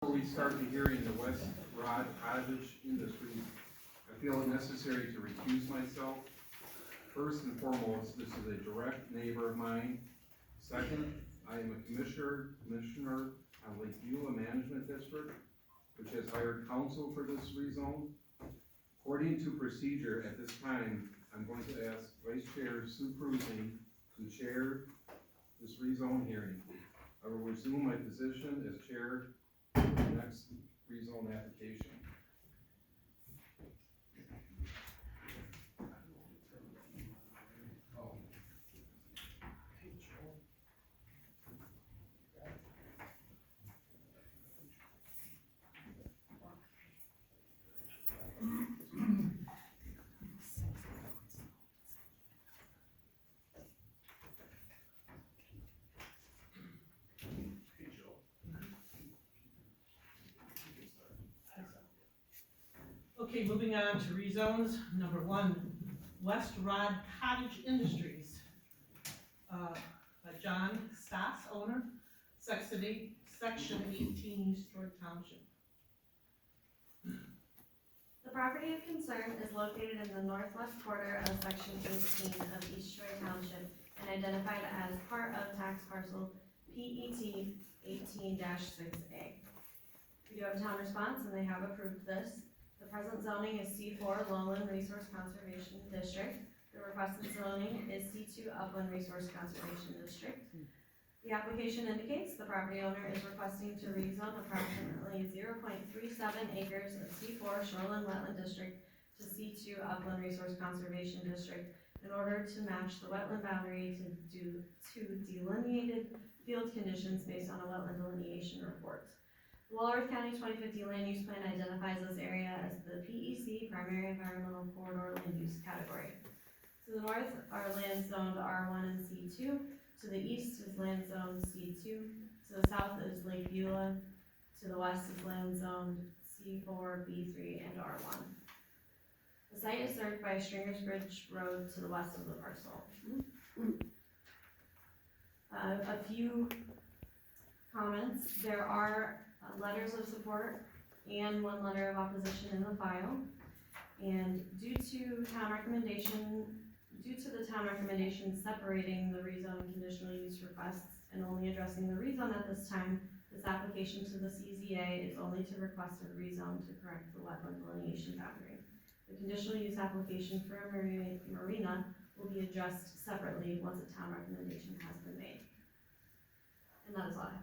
Before we start the hearing, the West Rod Cottage Industries, I feel it necessary to recuse myself. First and foremost, this is a direct neighbor of mine. Second, I am a commissioner on Lake Beulah Management District, which has hired counsel for this rezone. According to procedure, at this time, I'm going to ask Vice Chair Sue Cruising to chair this rezone hearing. I will resume my position as chair for the next rezone application. Okay, moving on to rezones. Number 1, West Rod Cottage Industries. John Stoss, owner, Section 18, East Rod Township. The property of concern is located in the northwest quarter of Section 18 of East Troy Township and identified as part of tax parcel PET 18-6A. We do have a town response and they have approved this. The present zoning is C4 Lowland Resource Conservation District. The requested zoning is C2 Upland Resource Conservation District. The application indicates the property owner is requesting to rezone approximately 0.37 acres of C4 Shoreland Wetland District to C2 Upland Resource Conservation District in order to match the wetland boundary to delineated field conditions based on a wetland delineation report. The Walworth County 2050 Land Use Plan identifies this area as the PEC, Primary Environmental Corridor Land Use Category. To the north are land zoned R1 and C2. To the east is land zoned C2. To the south is Lake Beulah. To the west is land zoned C4, B3, and R1. The site is served by Stringers Bridge Road to the west of the parcel. A few comments. There are letters of support and 1 letter of opposition in the file. And due to the town recommendation separating the rezone conditional use requests and only addressing the rezone at this time, this application to the CZA is only to request a rezone to correct the wetland delineation boundary. The conditional use application for a marina will be addressed separately once a town recommendation has been made. And that is all I have.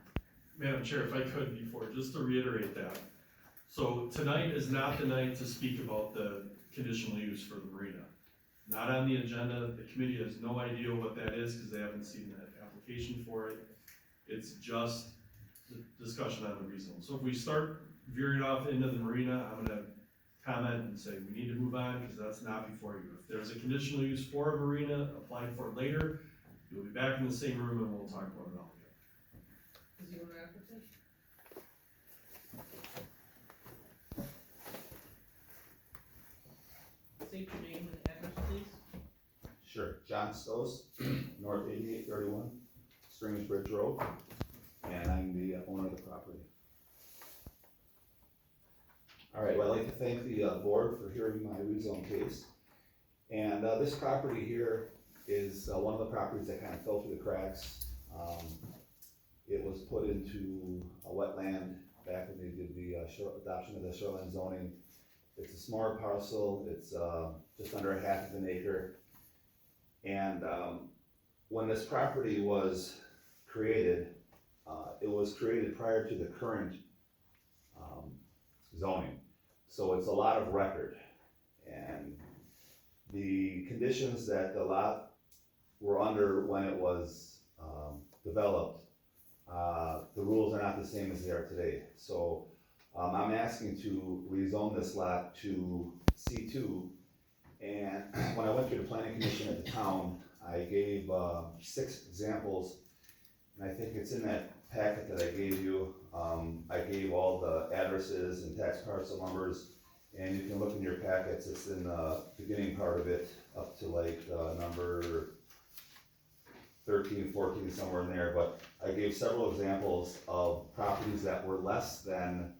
Madam Chair, if I could before, just to reiterate that. So tonight is not the night to speak about the conditional use for the marina. Not on the agenda. The committee has no idea what that is because they haven't seen that application for it. It's just the discussion on the rezone. So if we start veering off into the marina, I'm gonna comment and say we need to move on because that's not before you. If there's a conditional use for a marina, apply for it later. You'll be back in the same room and we'll talk about it all again. Is he an applicant? State your name and address, please. Sure, John Stoss, North 8831, Stringers Bridge Road, and I'm the owner of the property. All right, well, I'd like to thank the board for hearing my rezone case. And this property here is one of the properties that kind of fell through the cracks. It was put into a wetland back when they did the adoption of the shoreline zoning. It's a smaller parcel. It's just under a half of an acre. And when this property was created, it was created prior to the current zoning. So it's a lot of record. And the conditions that the lot were under when it was developed, the rules are not the same as they are today. So I'm asking to rezone this lot to C2. And when I went through the planning commission at the town, I gave 6 examples, and I think it's in that packet that I gave you. I gave all the addresses and tax parcel numbers, and you can look in your packets. It's in the beginning part of it up to like number 13, 14, somewhere in there, but I gave several examples of properties that were less than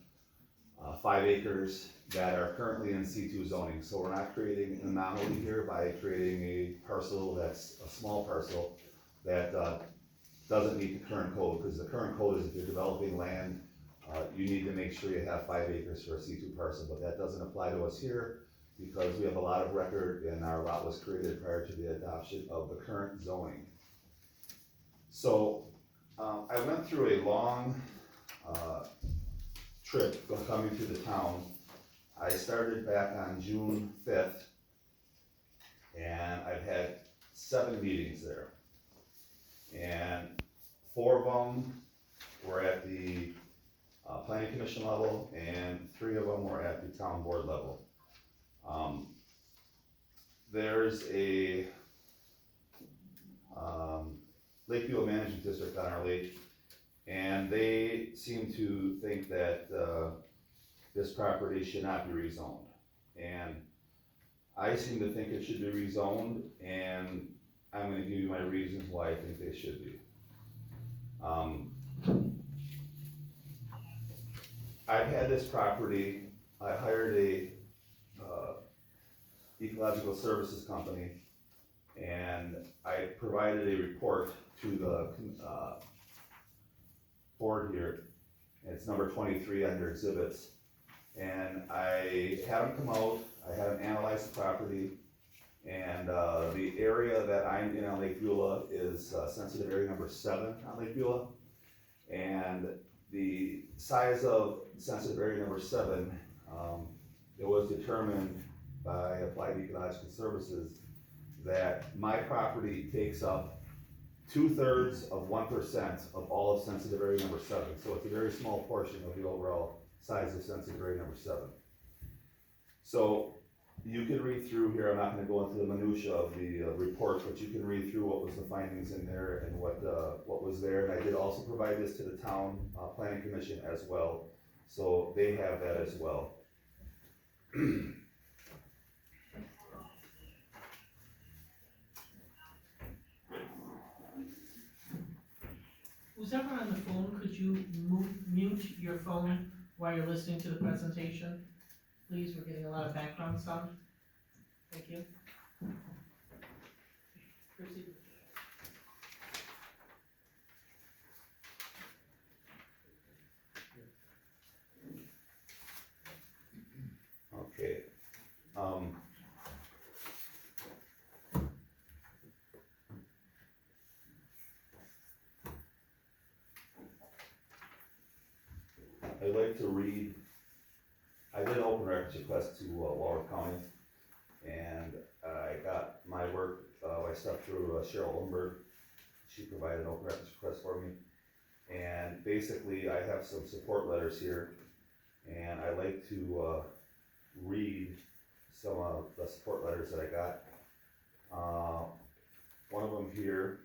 5 acres that are currently in C2 zoning. So we're not creating an anomaly here by creating a parcel that's a small parcel that doesn't meet the current code, because the current code is if you're developing land, you need to make sure you have 5 acres for a C2 parcel, but that doesn't apply to us here because we have a lot of record and our lot was created prior to the adoption of the current zoning. So I went through a long trip coming through the town. I started back on June 5th, and I've had 7 meetings there. And 4 of them were at the planning commission level, and 3 of them were at the town board level. There's a Lakeview Management District on our lake, and they seem to think that this property should not be rezoned. And I seem to think it should be rezoned, and I'm gonna give you my reasons why I think they should be. I've had this property, I hired a ecological services company, and I provided a report to the board here. It's number 23 under exhibits. And I had them come out, I had them analyze the property, and the area that I'm in on Lake Beulah is sensitive area number 7 on Lake Beulah. And the size of sensitive area number 7, it was determined by Applied Ecological Services that my property takes up 2/3 of 1% of all of sensitive area number 7. So it's a very small portion of the overall size of sensitive area number 7. So you can read through here, I'm not gonna go into the minutia of the report, but you can read through what was the findings in there and what was there. And I did also provide this to the town planning commission as well, so they have that as well. Who's ever on the phone, could you mute your phone while you're listening to the presentation? Please, we're getting a lot of background sound. Thank you. Proceed. Okay. I'd like to read, I did an open records request to Walworth County, and I got my work, I stepped through Cheryl Lundberg. She provided an open records request for me, and basically I have some support letters here, and I'd like to read some of the support letters that I got. One of them here.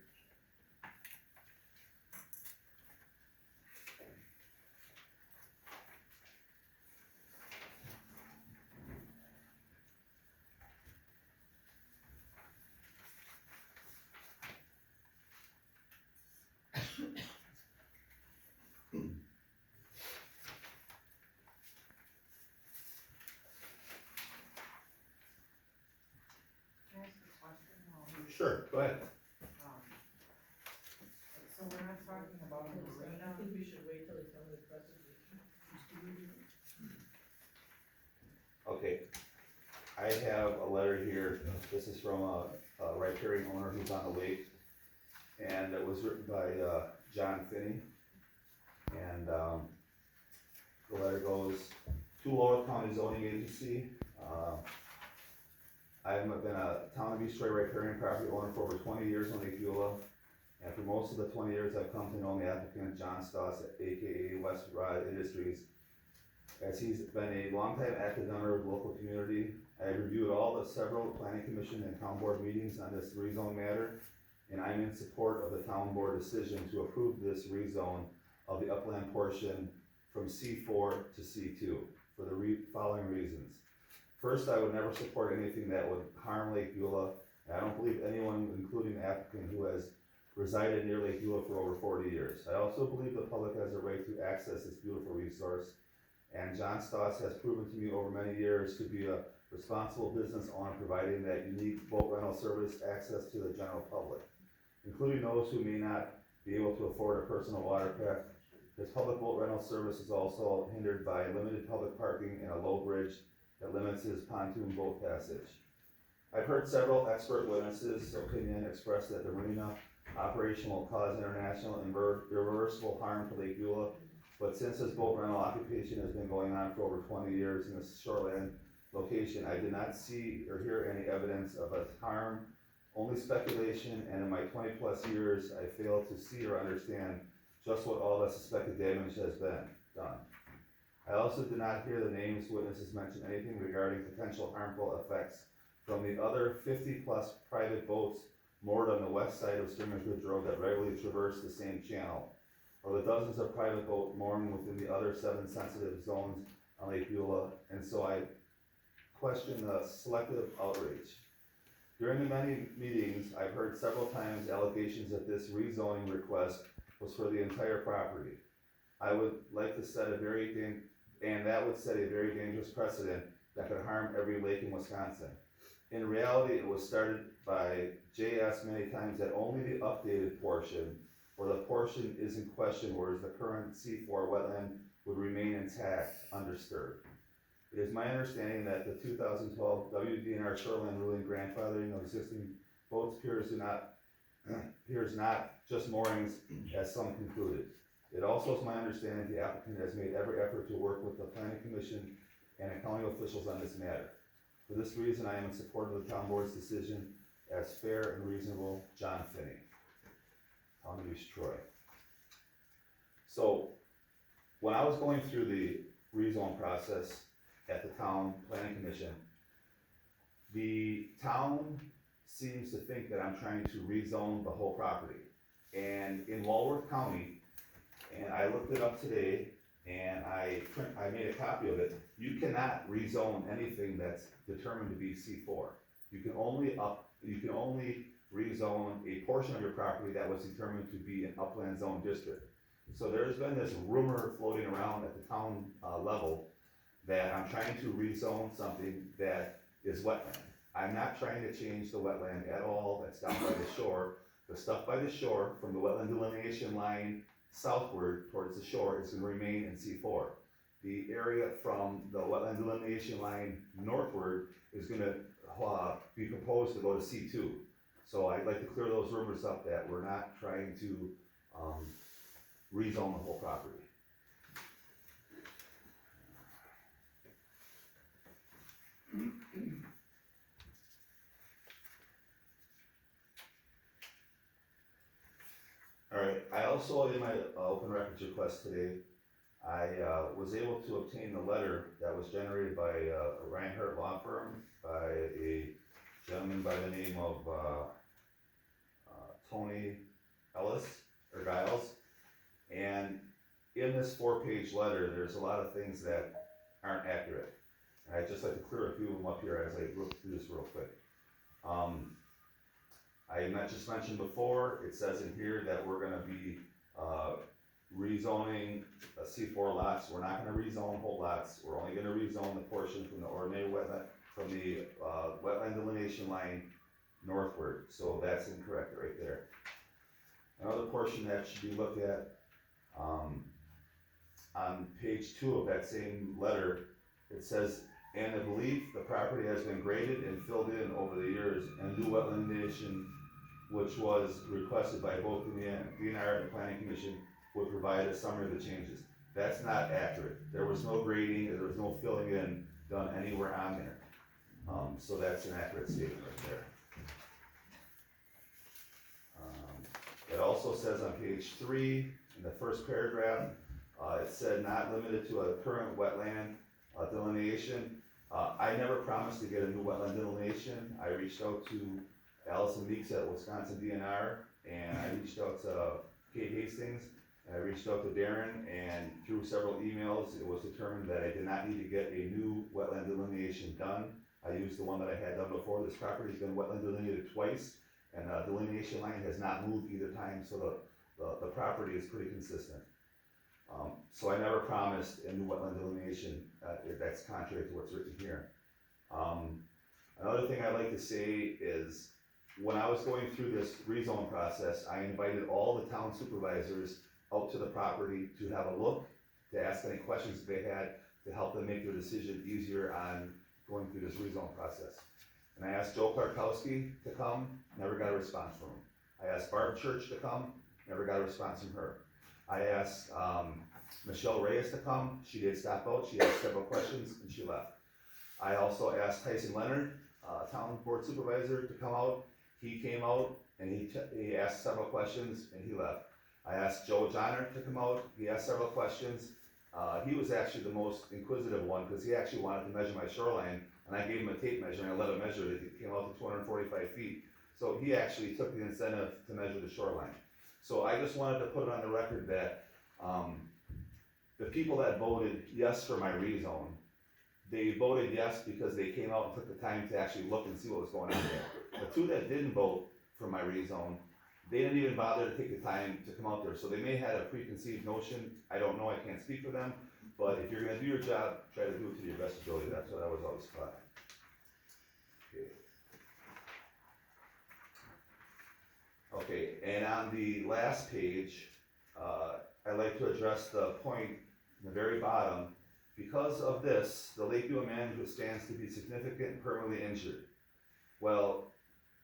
Can I ask a question? Sure, go ahead. So we're not talking about a marina? I think we should wait till it's done with the presentation. Okay, I have a letter here, this is from a riparian owner who's on the lake, and it was written by John Finney. And the letter goes, to Walworth County Zoning Agency. I've been a town of East Troy riparian property owner for over 20 years on Lake Beulah, and for most of the 20 years I've come to know the applicant John Stoss, aka West Rod Industries, as he's been a longtime active member of the local community. I have reviewed all the several planning commission and town board meetings on this rezone matter, and I'm in support of the town board decision to approve this rezone of the upland portion from C4 to C2 for the following reasons. First, I would never support anything that would harm Lake Beulah, and I don't believe anyone, including the applicant, who has resided near Lake Beulah for over 40 years. I also believe the public has a right to access this beautiful resource, and John Stoss has proven to me over many years to be a responsible business owner, providing that unique boat rental service access to the general public, including those who may not be able to afford a personal watercraft. His public boat rental service is also hindered by limited public parking and a low bridge that limits his pontoon boat passage. I've heard several expert witnesses' opinion express that the marina operation will cause international and irreversible harm to Lake Beulah, but since this boat rental occupation has been going on for over 20 years in this shoreland location, I did not see or hear any evidence of a harm, only speculation, and in my 20+ years, I failed to see or understand just what all the suspected damage has been done. I also did not hear the names witnesses mention anything regarding potential harmful effects from the other 50+ private boats moored on the west side of Stringers Ridge Road that regularly traverse the same channel, or the dozens of private boats mooring within the other 7 sensitive zones on Lake Beulah, and so I question the selective outrage. During the many meetings, I've heard several times allegations that this rezoning request was for the entire property. I would like to set a that would set a very dangerous precedent that could harm every lake in Wisconsin. In reality, it was started by JS many times that only the updated portion, or the portion is in question, whereas the current C4 wetland would remain intact, undisturbed. It is my understanding that the 2012 WDNR shoreline ruling grandfathering of existing boats appears not just moorings, as some concluded. It also is my understanding the applicant has made every effort to work with the planning commission and county officials on this matter. For this reason, I am in support of the town board's decision as fair and reasonable. John Finney, Town of East Troy. So, when I was going through the rezone process at the town planning commission, the town seems to think that I'm trying to rezone the whole property. And in Walworth County, and I looked it up today, and I made a copy of it, you cannot rezone anything that's determined to be C4. You can only rezone a portion of your property that was determined to be an upland zone district. So there's been this rumor floating around at the town level that I'm trying to rezone something that is wetland. I'm not trying to change the wetland at all that's down by the shore. The stuff by the shore, from the wetland delineation line southward towards the shore, is going to remain in C4. The area from the wetland delineation line northward is going to be proposed to go to C2. So I'd like to clear those rumors up that we're not trying to rezone the whole property. Alright, I also, in my open records request today, I was able to obtain the letter that was generated by a Reinhardt law firm by a gentleman by the name of Tony Giles. And in this 4-page letter, there's a lot of things that aren't accurate. And I'd just like to clear a few of them up here as I look through this real quick. I just mentioned before, it says in here that we're gonna be rezoning C4 lots. We're not gonna rezone whole lots. We're only gonna rezone the portion from the ordinary wetland, from the wetland delineation line northward. So that's incorrect right there. Another portion that should be looked at, on page 2 of that same letter, it says, and I believe the property has been graded and filled in over the years, and new wetland delineation, which was requested by both the DNR and the Planning Commission, would provide a summary of the changes. That's not accurate. There was no grading, there was no filling in done anywhere on there. So that's an accurate statement right there. It also says on page 3, in the first paragraph, it said not limited to a current wetland delineation. I never promised to get a new wetland delineation. I reached out to Allison Meeks at Wisconsin DNR, and I reached out to Kate Hastings, and I reached out to Darren, and through several emails, it was determined that I did not need to get a new wetland delineation done. I used the one that I had done before. This property's been wetland delineated twice, And the delineation line has not moved either time, so the property is pretty consistent. So I never promised a new wetland delineation, if that's contrary to what's written here. Another thing I'd like to say is, when I was going through this rezone process, I invited all the town supervisors out to the property to have a look, to ask any questions they had, to help them make their decision easier on going through this rezone process. And I asked Joe Klarkowski to come, never got a response from him. I asked Barb Church to come, never got a response from her. I asked Michelle Reyes to come, she did stop out, she asked several questions, and she left. I also asked Tyson Leonard, town board supervisor, to come out. He came out, and he asked several questions, and he left. I asked Joe Johnner to come out, he asked several questions. He was actually the most inquisitive one, because he actually wanted to measure my shoreline, and I gave him a tape measure, and I let him measure it, it came out to 245 feet. So he actually took the incentive to measure the shoreline. So I just wanted to put it on the record that, the people that voted yes for my rezone, they voted yes because they came out and took the time to actually look and see what was going on there. The two that didn't vote for my rezone, they didn't even bother to take the time to come out there, so they may have had a preconceived notion, I don't know, I can't speak for them, but if you're gonna do your job, try to do it to your best ability, that's what I was always taught. Okay, and on the last page, I'd like to address the point in the very bottom. Because of this, the Lake Buell management stands to be significant and permanently injured. Well,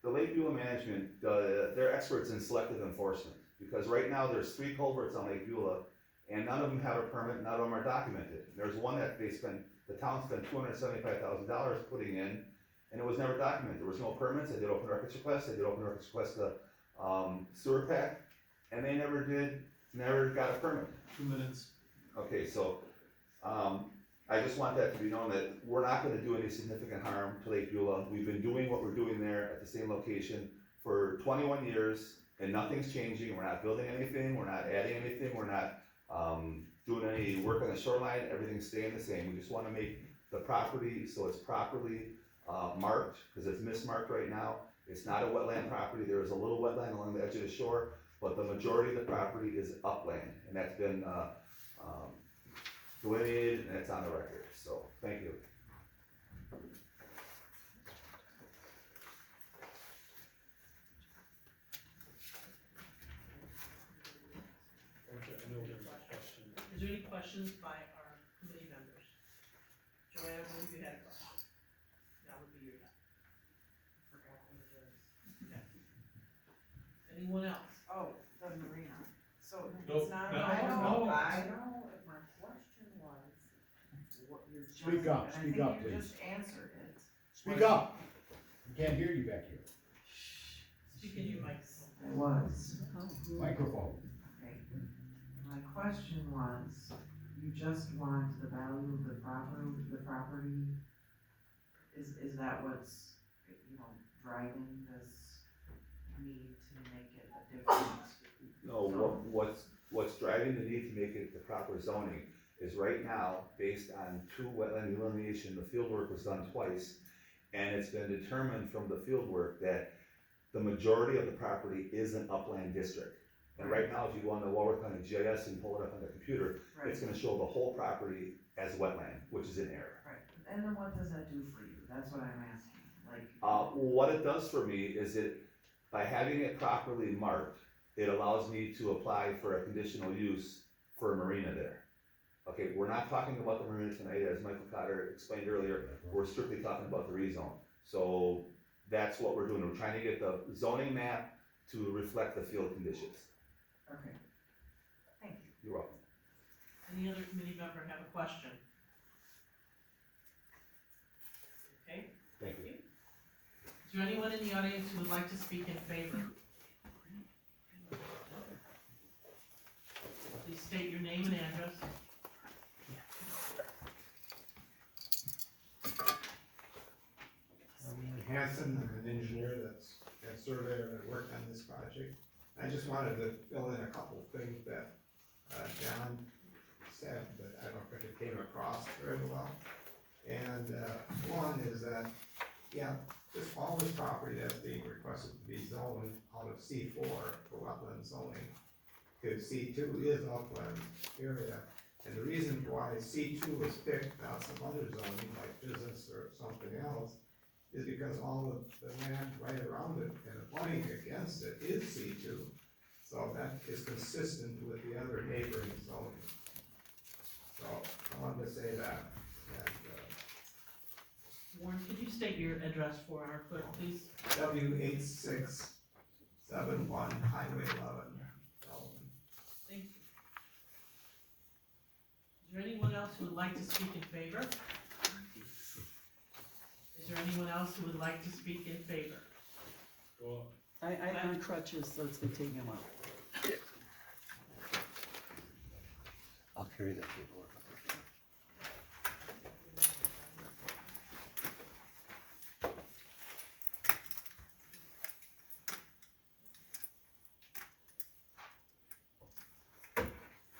the Lake Buell management, they're experts in selective enforcement, because right now there's 3 culverts on Lake Buell, and none of them have a permit, none of them are documented. There's one that the town spent $275,000 putting in, and it was never documented. There was no permits. They did open records requests, they did open records requests to sewer pack, and they never got a permit. 2 minutes. Okay, so, I just want that to be known that we're not gonna do any significant harm to Lake Beulah. We've been doing what we're doing there at the same location for 21 years, and nothing's changing. We're not building anything, we're not adding anything, we're not, doing any work on the shoreline, everything's staying the same. We just wanna make the property so it's properly, marked, cause it's mismarked right now. It's not a wetland property, there is a little wetland along the edge of the shore, but the majority of the property is upland, and that's been, delineated, and it's on the record, so, thank you. Okay, I know there's a question. Is there any questions by our committee members? Joanne, I believe you had a question. That would be your time. Forgot what it is. Anyone else? Oh, the marina. So Nope, it's not. no, I know, no. I know, if my question was, what you're just. Speak up, and speak I up, think you please. just answered it. Speak up. We can't hear you back here. Speak in your mics. I was, Microphone. okay. My question was, you just want the value of the property? Is that what's, driving this need to make it a different? No, what's driving the need to make it the proper zoning is right now, based on 2 wetland delineation, the field work was done twice, and it's been determined from the field work that the majority of the property is an upland district. And right now, if you go on the Walworth County GIS and pull it up on the computer, Right, it's gonna show the whole property as wetland, which is in error. right. And then what does that do for you? That's what I'm asking, like. What it does for me is by having it properly marked, it allows me to apply for a conditional use for a marina there. Okay, we're not talking about the marina tonight, as Michael Cotter explained earlier, we're strictly talking about the rezone. So that's what we're doing, we're trying to get the zoning map to reflect the field conditions. Okay. Thank you. You're welcome. Any other committee member have a question? Okay, Thank you. is there anyone in the audience who would like to speak in favor? Please state your name and address. I'm Hanson, I'm an engineer and surveyor that worked on this project. I just wanted to fill in a couple of things that John said, but I don't think it came across very well. And one is that Yeah, all this property that's being requested to be zoned out of C4 for wetland zoning, because C2 is upland area. And the reason why C2 was picked, not some other zoning like business or something else, is because all of the land right around it and abutting against it is C2. So that is consistent with the other neighboring zoning. So I wanted to say that. And, Warren, could you state your address for our clerk, please? W8671 Highway 11. Thank you. Is there anyone else who would like to speak in favor? Is there anyone else who would like to speak in favor? Go on. I'm on crutches, so it's gonna take me a while. I'll carry that paperwork.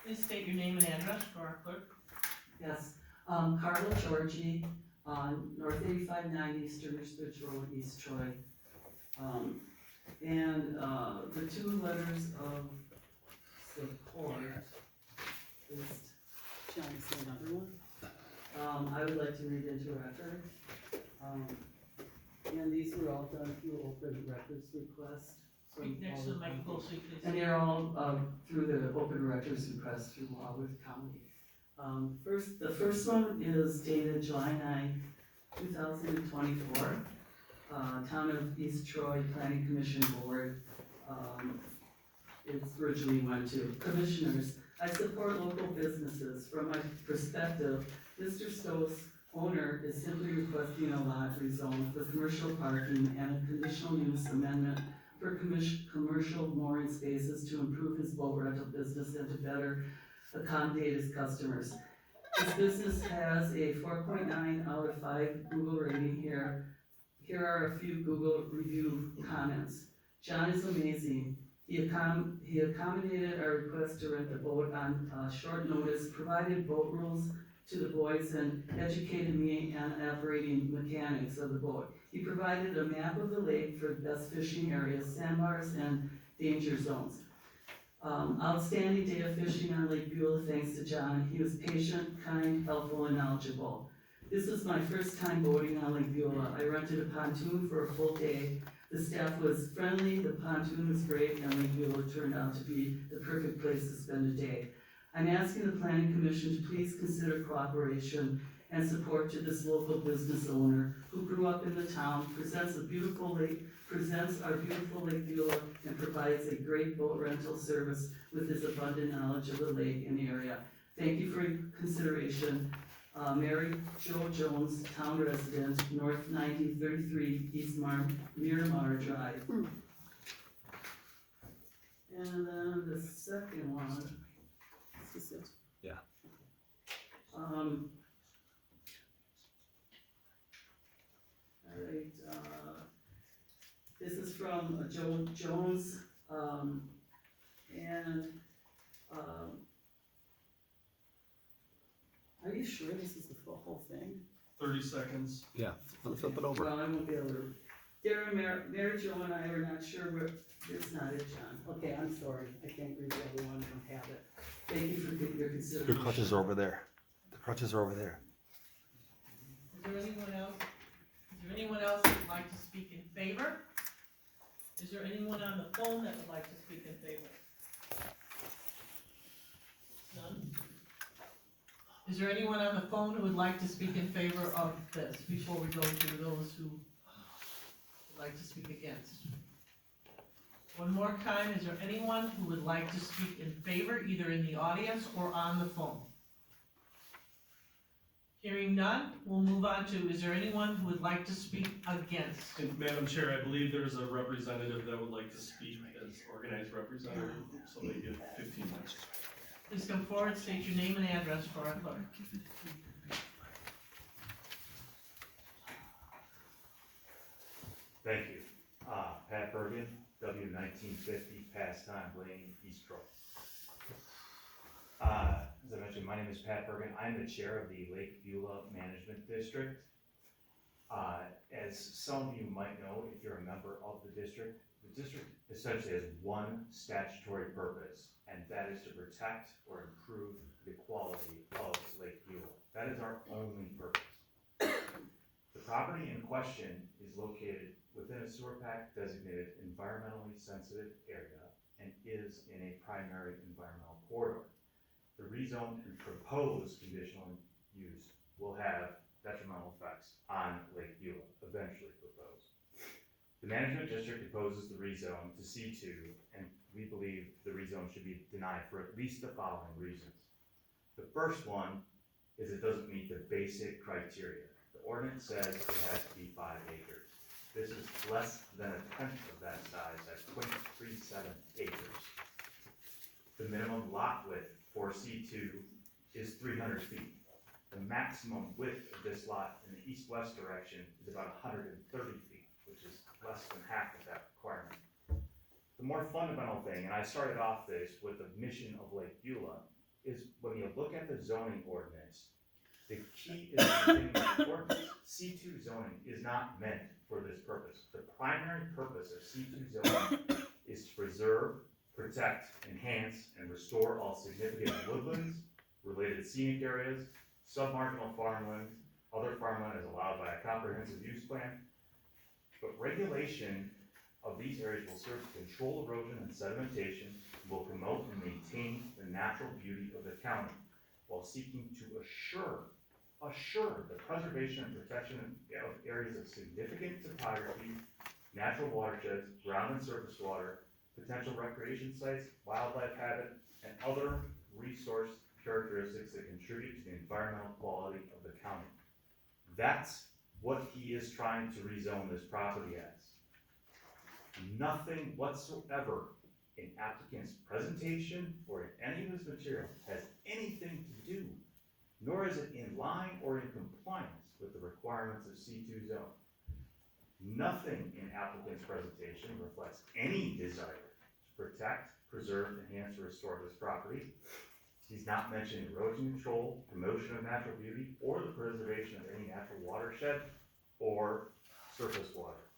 Please state your name and address for our clerk. Yes, Carla Georgie on North 8590 Sturners Bridge Road, East Troy. And the two letters of support is, shall I say another one? I would like to read into record. And these were all done through open records request. from Speak next to the Walworth County. microphone, so you can And see. they're all through the open records request through Walworth County. The first one is dated July 9, 2024. Town of East Troy Planning Commission Board. It originally went to Commissioners. I support local businesses. From my perspective, Mr. Stowe's owner is simply requesting a lot rezone for commercial parking and a conditional use amendment for commercial mooring spaces to improve his boat rental business and to better accommodate his customers. His business has a 4.9 out of 5 Google rating here. Here are a few Google review comments. John is amazing. He accommodated our request to rent the boat on short notice, provided boat rules to the boys, and educated me on operating mechanics of the boat. He provided a map of the lake for best fishing areas, sandbars, and danger zones. Outstanding day of fishing on Lake Beulah thanks to John. He was patient, kind, helpful, and knowledgeable. This was my first time boating on Lake Beulah. I rented a pontoon for a full day. The staff was friendly, the pontoon was great, and Lake Beulah turned out to be the perfect place to spend a day. I'm asking the Planning Commission to please consider cooperation and support to this local business owner who grew up in the town, presents our beautiful Lake Beulah, and provides a great boat rental service with his abundant knowledge of the lake and area. Thank you for your consideration. Mary Jo Jones, town resident, North 9033 East Miramar Drive. And then the second one. Is this it? Yeah. Alright, this is from Joe Jones, are you sure this is the whole thing? 30 seconds. Yeah, flip it over. Well, I won't be able to. Darren, Mary Jo and I are not sure where, it's not it, John. Okay, I'm sorry, I can't read the other one, I don't have it. Thank you for your consideration. Your crutches are over there. The crutches are over there. Is there anyone else? Is there anyone else who would like to speak in favor? Is there anyone on the phone that would like to speak in favor? None? Is there anyone on the phone who would like to speak in favor of this before we go to those who would like to speak against? One more time, is there anyone who would like to speak in favor, either in the audience or on the phone? Hearing none, we'll move on to, is there anyone who would like to speak against? And Madam Chair, I believe there's a representative that would like to speak as organized representative, so they get 15 minutes. Please come forward, state your name and address for our clerk. Thank you. Pat Bergen, W1950 Pastime Lane, East Troy. As I mentioned, my name is Pat Bergen. I'm the chair of the Lake Beulah Management District. As some of you might know, if you're a member of the district essentially has one statutory purpose, and that is to protect or improve the quality of Lake Buell. That is our only purpose. The property in question is located within a sewer pact designated environmentally sensitive area and is in a primary environmental corridor. The rezone and proposed conditional use will have detrimental effects on Lake Buell, eventually proposed. The management district opposes the rezone to C2, and we believe the rezone should be denied for at least the following reasons. The first one is it doesn't meet the basic criteria. The ordinance says it has to be 5 acres. This is less than a tenth of that size at 0.37 acres. The minimum lot width for C2 is 300 feet. The maximum width of this lot in the east-west direction is about 130 feet, which is less than half of that requirement. The more fundamental thing, and I started off this with the mission of Lake Beulah, is when you look at the zoning ordinance, the key is in the ordinance. C2 zoning is not meant for this purpose. The primary purpose of C2 zoning is to preserve, protect, enhance, and restore all significant woodlands, related scenic areas, submarginal farmland, other farmland is allowed by a comprehensive use plan. But regulation of these areas will serve to control erosion and sedimentation, will promote and maintain the natural beauty of the county, while seeking to assure the preservation and protection of areas of significant topography, natural watersheds, ground and surface water, potential recreation sites, wildlife habitat, and other resource characteristics that contribute to the environmental quality of the county. That's what he is trying to rezone this property as. Nothing whatsoever in applicant's presentation or in any of his material has anything to do, nor is it in line or in compliance with the requirements of C2 zone. Nothing in applicant's presentation reflects any desire to protect, preserve, enhance, or restore this property. He's not mentioned erosion control, promotion of natural beauty, or the preservation of any natural watershed or surface water.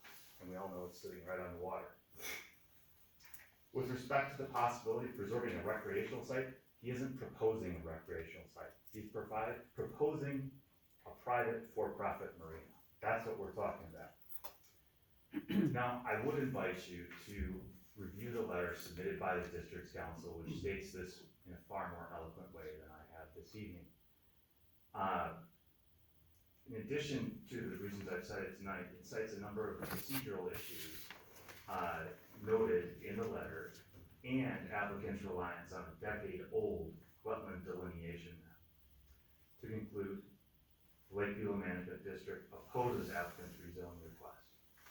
And we all know it's sitting right on the water. With respect to the possibility of preserving a recreational site, he isn't proposing a recreational site. He's proposing a private for-profit marina. That's what we're talking about. Now, I would invite you to review the letter submitted by the district's council, which states this in a far more eloquent way than I have this evening. In addition to the reasons I've cited tonight, it cites a number of procedural issues noted in the letter and applicant's reliance on a decade-old wetland delineation map. To conclude, the Lake Beulah Management District opposes applicant's rezoning request.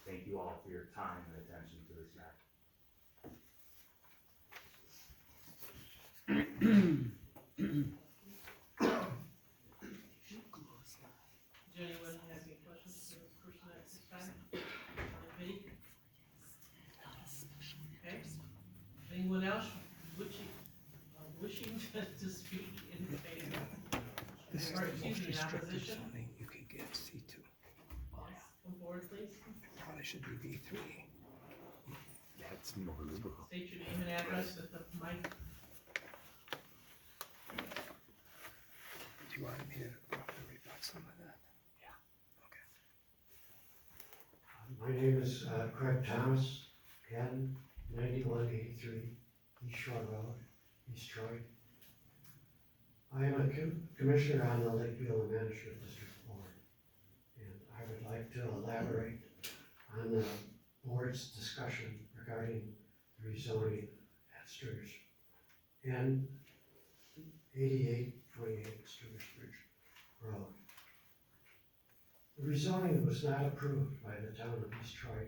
Thank you all for your time and attention to this matter. Does anyone have any questions for this person at this time? Anybody? Okay. Anyone else wishing to speak in favor? This is Or, the excuse most me, in restricted opposition? zoning you can get, C2. Yes, come forward, please. Probably should be V3. That's more liberal. State your name and address at the mic. Do you want me to probably rebut some of that? Yeah. Okay. My name is Craig Thomas, Canton, 9183 East Shore Road, East Troy. I am a commissioner on the Lake Beulah Management District Board, and I would like to elaborate on the board's discussion regarding the rezoning at Sturgis and 8828 Sturgis Bridge Road. The rezoning was not approved by the town of East Troy